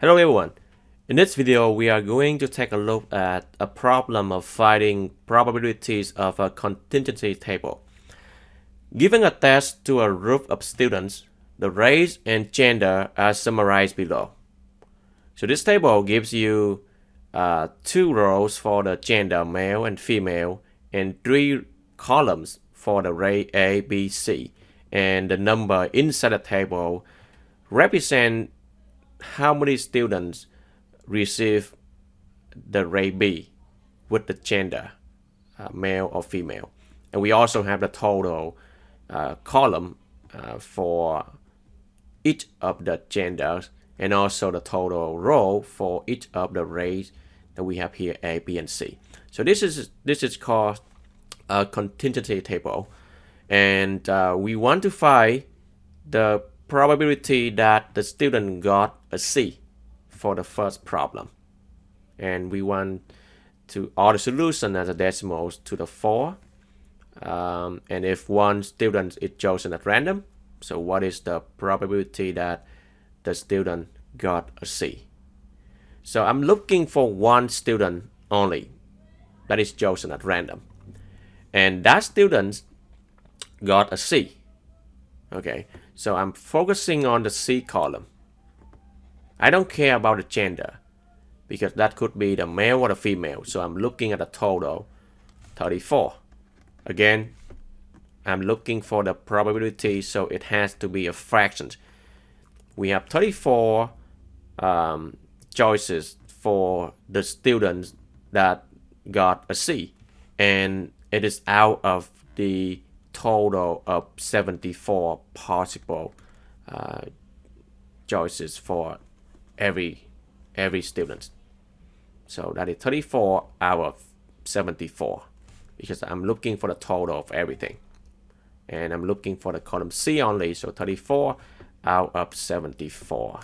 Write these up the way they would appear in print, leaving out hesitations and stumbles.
Hello everyone. In this video, we are going to take a look at a problem of finding probabilities of a contingency table. Given a test to a group of students, the race and gender are summarized below. So this table gives you two rows for the gender, male and female, and three columns for the race A, B, C. And the number inside the table represent how many students receive the race B with the gender, male or female. And we also have the total column for each of the genders, and also the total row for each of the race that we have here, A, B, and C. So this is called a contingency table, and we want to find the probability that the student got a C for the first problem, and we want to add the solution as a decimals to the 4, and if one student is chosen at random, so what is the probability that the student got a C? So I'm looking for one student only that is chosen at random, and that student got a C. Okay, so I'm focusing on the C column. I don't care about the gender because that could be the male or the female. So I'm looking at the total 34. Again, I'm looking for the probability, so it has to be a fraction. We have 34 choices for the students that got a C, and it is out of the total of 74 possible choices for every student. So that is 34 out of 74, because I'm looking for the total of everything, and I'm looking for the column C only. So 34 out of 74.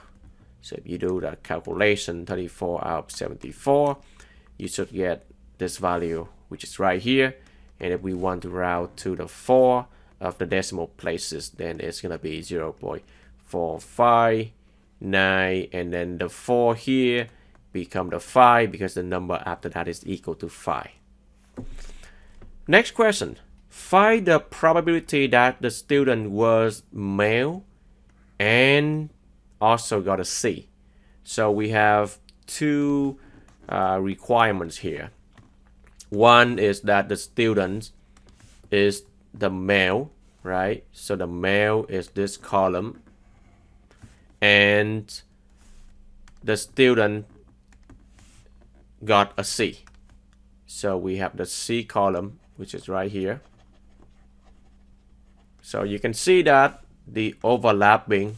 So if you do the calculation, 34 out of 74, you should get this value, which is right here. And if we want to round to the 4 of the decimal places, then it's going to be 0.459, and then the 4 here become the 5 because the number after that is equal to 5. Next question. Find the probability that the student was male and also got a C. So we have two requirements here. One is that the student is the male, right? So the male is this column, and the student got a C. So we have the C column, which is right here. So you can see that the overlapping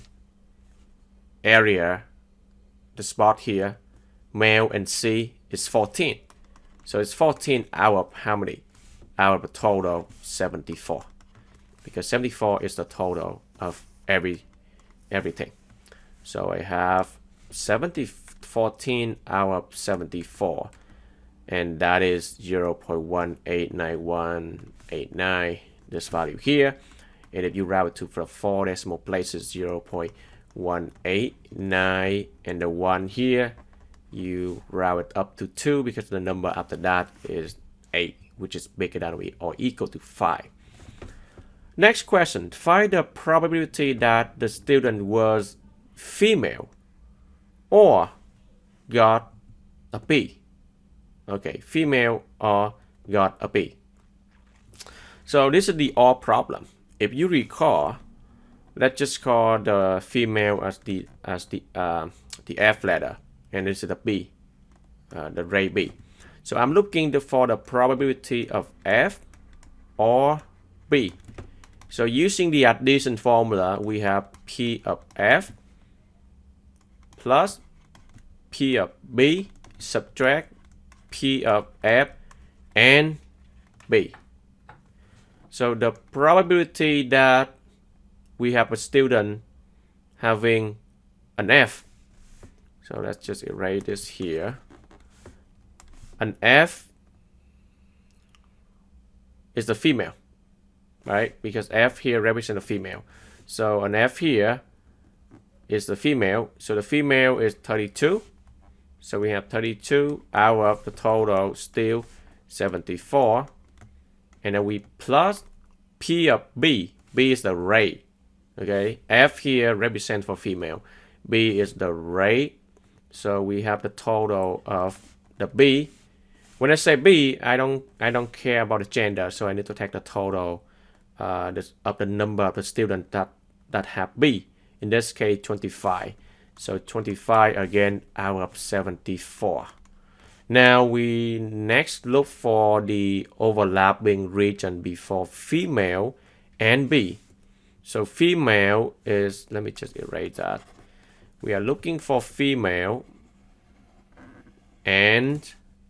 area, the spot here, male and C, is 14. So it's 14 out of how many? Out of a total 74. Because 74 is the total of everything. So I have 14 out of 74. And that is 0.189189, this value here. And if you round it to the 4 decimal places, 0.189, and the 1 here, you round it up to 2 because the number after that is 8, which is bigger than or equal to 5. Next question. Find the probability that the student was female or got a B. Okay, female or got a B. So this is the OR problem. If you recall, let's just call the female as the F letter, and this is the B, the ray B. So I'm looking for the probability of F or B. So using the addition formula, we have P of F plus P of B subtract P of F and B. So the probability that we have a student having an F, so let's just erase this here. An F is the female, right? Because F here represents a female. So an F here is the female. So the female is 32. So we have 32 out of the total still 74. And then we plus P of B. B is the rate. Okay. F here represents for female. B is the rate. So we have the total of the B. When I say B, I don't care about the gender. So I need to take the total of the number of the students that have B. In this case, 25. So 25 again out of 74. Now we next look for the overlapping region before female and B. So female is, let me just erase that. We are looking for female and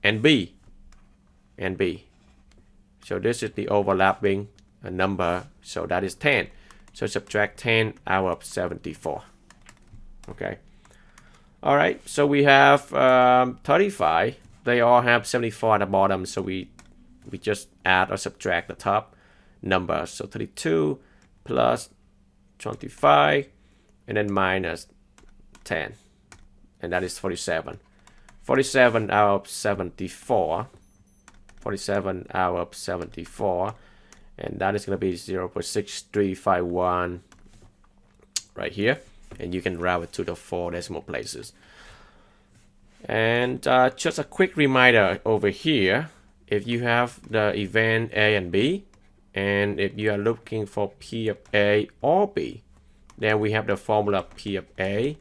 B. And B. So this is the overlapping number. So that is 10. So subtract 10 out of 74. Okay. All right. So we have 35. They all have 74 at the bottom. So we just add or subtract the top number. So 32 plus 25 and then minus 10. And that is 47. 47 out of 74. 47 out of 74. And that is going to be 0.6351 right here. And you can round it to the 4 decimal places. And just a quick reminder over here, if you have the event A and B, and if you are looking for P of A or B, then we have the formula P of A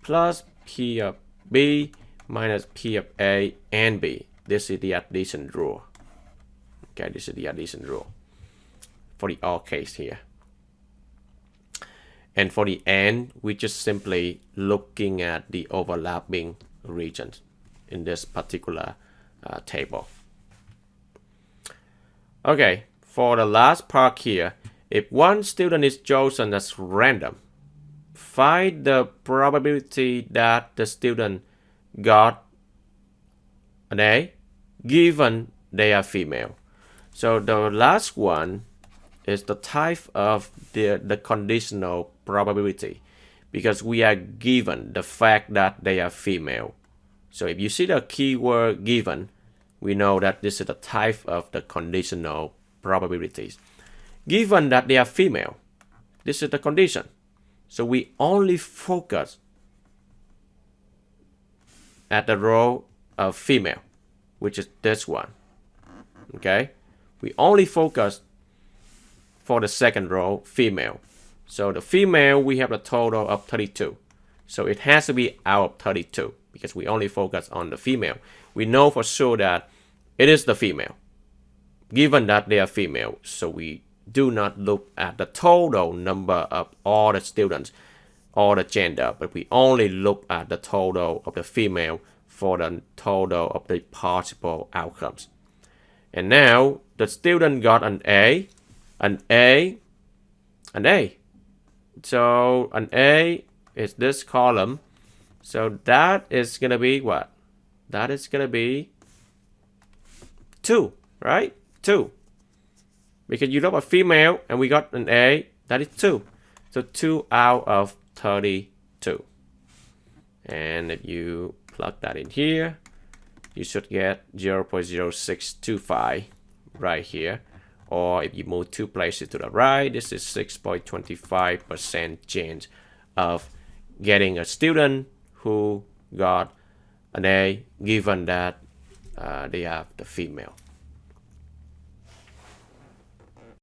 plus P of B minus P of A and B. This is the addition rule. Okay, this is the addition rule for the OR case here. And for the AND, we just simply looking at the overlapping regions in this particular table. Okay, for the last part here, if one student is chosen as random, find the probability that the student got an A given they are female. So the last one is the type of the conditional probability, because we are given the fact that they are female. So if you see the keyword given, we know that this is the type of the conditional probabilities. Given that they are female, this is the condition. So we only focus at the row of female, which is this one. Okay? We only focus for the second row, female. So the female, we have a total of 32. So it has to be out of 32 because we only focus on the female. We know for sure that it is the female, given that they are female. So we do not look at the total number of all the students or the gender, but we only look at the total of the female for the total of the possible outcomes. And now the student got an A, an A, an A. So an A is this column. So that is going to be what? That is going to be 2, right? 2. Because you look at female and we got an A, that is 2. So 2 out of 32. And if you plug that in here, you should get 0.0625 right here. Or if you move 2 places to the right, this is 6.25% chance of getting a student who got an A given that they have the female.